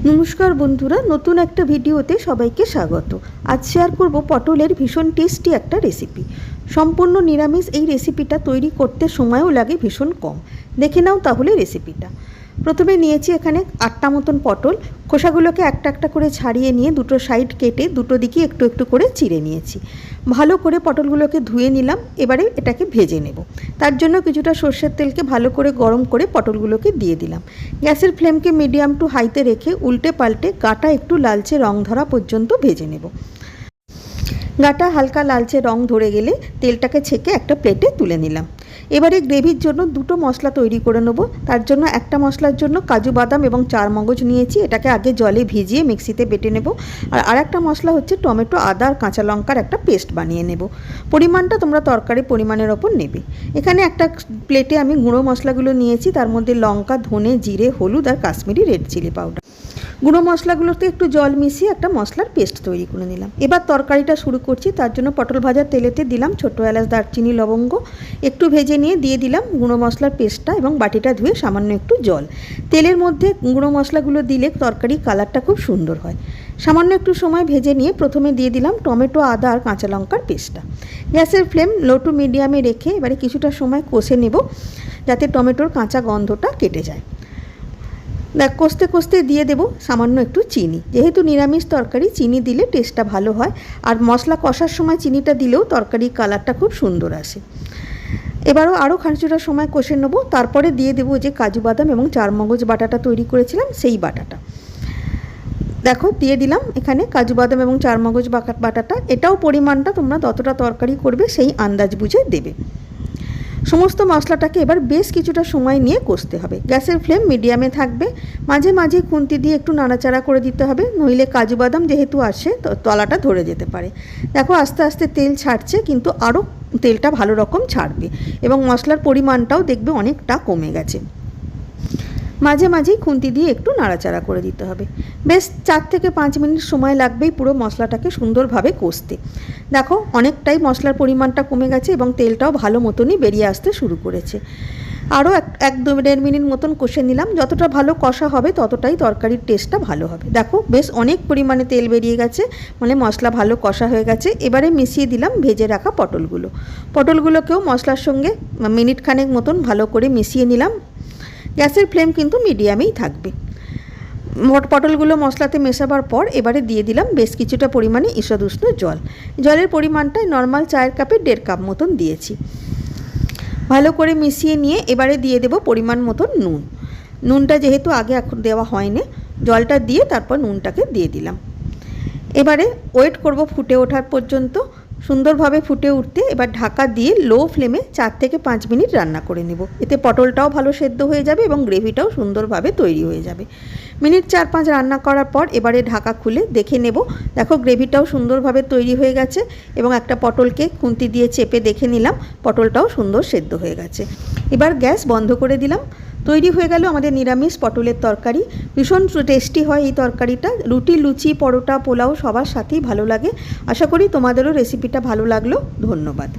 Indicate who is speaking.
Speaker 1: নমস্কার বন্ধুরা, নতুন একটা ভিডিওতে সবাইকে স্বাগত। আজ শেয়ার করব পটলের ভীষণ টেস্টি একটা রেসিপি। সম্পূর্ণ নিরামিষ এই রেসিপিটা তৈরি করতে সময়ও লাগে ভীষণ কম। দেখে নাও তাহলে রেসিপিটা। প্রথমে নিয়েছি এখানে 8টা মতন পটল। খোসাগুলোকে একটা একটা করে ছাড়িয়ে নিয়ে দুটো সাইড কেটে দুটো দিকে একটু একটু করে চিড়ে নিয়েছি। ভালো করে পটলগুলোকে ধুয়ে নিলাম। এবারে এটাকে ভেজে নেব। তার জন্য কিছুটা সর্ষের তেলকে ভালো করে গরম করে পটলগুলোকে দিয়ে দিলাম। গ্যাসের ফ্লেমকে মিডিয়াম টু হাইতে রেখে উল্টে পাল্টে গাটা একটু লালচে রং ধরা পর্যন্ত ভেজে নেব। গাটা হালকা লালচে রং ধরে গেলে তেলটাকে ছেঁকে একটা প্লেটে তুলে নিলাম। এবারে গ্রেভির জন্য দুটো মশলা তৈরি করে নেব। তার জন্য একটা মশলার জন্য কাজু বাদাম এবং চারমগজ নিয়েছি, এটাকে আগে জলে ভিজিয়ে মিক্সিতে বেটে নেব। আর আরেকটা মশলা হচ্ছে টমেটো, আদা আর কাঁচা লঙ্কার একটা পেস্ট বানিয়ে নেব। পরিমাণটা তোমরা তরকারি পরিমাণের ওপর নেবে। এখানে একটা প্লেটে আমি গুঁড়ো মশলাগুলো নিয়েছি, তার মধ্যে লঙ্কা, ধনে, জিরে, হলুদ আর কাশ্মীরি রেড চিলি পাউডার। গুঁড়ো মশলাগুলোতে একটু জল মিশিয়ে একটা মশলার পেস্ট তৈরি করে নিলাম। এবার তরকারিটা শুরু করছি। তার জন্য পটল ভাজার তেলেতে দিলাম ছোটো এলাচ, দারচিনি, লবঙ্গ। একটু ভেজে নিয়ে দিয়ে দিলাম গুঁড়ো মশলার পেস্টটা এবং বাটিটা ধুয়ে সামান্য একটু জল। তেলের মধ্যে গুঁড়ো মশলাগুলো দিলে তরকারির কালারটা খুব সুন্দর হয়। সামান্য একটু সময় ভেজে নিয়ে প্রথমে দিয়ে দিলাম টমেটো, আদা আর কাঁচা লঙ্কার পেস্টটা। গ্যাসের ফ্লেম লো টু মিডিয়ামে রেখে এবারে কিছুটা সময় কষে নেব, যাতে টমেটোর কাঁচা গন্ধটা কেটে যায়। কষতে কষতে দিয়ে দেব সামান্য একটু চিনি। যেহেতু নিরামিষ তরকারি, চিনি দিলে টেস্টটা ভালো হয়। আর মশলা কষার সময় চিনিটা দিলেও তরকারির কালারটা খুব সুন্দর আসে। এবারও আরও খানিকটা সময় কষে নেব। তারপরে দিয়ে দেবো যে কাজু বাদাম এবং চারমগজ বাটাটা তৈরি করেছিলাম সেই বাটাটা। দেখো দিয়ে দিলাম এখানে কাজু বাদাম এবং চারমগজ বাটাটা। এটাও পরিমাণটা তোমরা যতটা তরকারি করবে সেই আন্দাজ বুঝে দেবে। সমস্ত মশলাটাকে এবার বেশ কিছুটা সময় নিয়ে কষতে হবে। গ্যাসের ফ্লেম মিডিয়ামে থাকবে। মাঝে মাঝে খুন্তি দিয়ে একটু নাড়াচাড়া করে দিতে হবে, নইলে কাজু বাদাম যেহেতু আসে তলাটা ধরে যেতে পারে। দেখো আস্তে আস্তে তেল ছাড়ছে, কিন্তু আরও তেলটা ভালো রকম ছাড়বে এবং মশলার পরিমাণটাও দেখবে অনেকটা কমে গেছে। মাঝে মাঝেই খুন্তি দিয়ে একটু নাড়াচাড়া করে দিতে হবে। বেশ 4 থেকে 5 মিনিট সময় লাগবেই পুরো মশলাটাকে সুন্দরভাবে কষতে। দেখো অনেকটাই মশলার পরিমাণটা কমে গেছে এবং তেলটাও ভালো মতনই বেরিয়ে আসতে শুরু করেছে। আরও 1-2 মিনিট মতন কষে নিলাম। যতটা ভালো কষা হবে ততটাই তরকারির টেস্টটা ভালো হবে। দেখো বেশ অনেক পরিমাণে তেল বেরিয়ে গেছে, মানে মশলা ভালো কষা হয়ে গেছে। এবারে মিশিয়ে দিলাম ভেজে রাখা পটলগুলোকেও মশলার সঙ্গে মিনিট খানেক মতন ভালো করে মিশিয়ে নিলাম। গ্যাসের ফ্লেম কিন্তু মিডিয়ামেই থাকবে। পটলগুলো মশলাতে মেশাবার পর এবারে দিয়ে দিলাম বেশ কিছুটা পরিমাণে ঈষদ উষ্ণ জল। জলের পরিমাণটাই নর্মাল চায়ের কাপে 1.5 কাপ মতন দিয়েছি। ভালো করে মিশিয়ে নিয়ে এবারে দিয়ে দেব পরিমাণ মতন নুন। নুনটা যেহেতু আগে এখন দেওয়া হয়নি, জলটা দিয়ে তারপর নুনটাকে দিয়ে দিলাম। এবারে ওয়েট করব ফুটে ওঠার পর্যন্ত। সুন্দরভাবে ফুটে উঠতে এবার ঢাকা দিয়ে লো ফ্লেমে 4 থেকে 5 মিনিট রান্না করে নেব। এতে পটলটাও ভালো সেদ্ধ হয়ে যাবে এবং গ্রেভিটাও সুন্দরভাবে তৈরি হয়ে যাবে। মিনিট 4-5 রান্না করার পর এবারে ঢাকা খুলে দেখে নেব। দেখো গ্রেভিটাও সুন্দরভাবে তৈরি হয়ে গেছে এবং একটা পটলকে খুন্তি দিয়ে চেপে দেখে নিলাম পটলটাও সুন্দর সেদ্ধ হয়ে গেছে। এবার গ্যাস বন্ধ করে দিলাম। তৈরি হয়ে গেল আমাদের নিরামিষ পটলের তরকারি। ভীষণ টেস্টি হয় এই তরকারিটা। রুটি, লুচি, পরোটা, পোলাও সবার সাথেই ভালো লাগে। আশা করি তোমাদেরও রেসিপিটা ভালো লাগলো। ধন্যবাদ।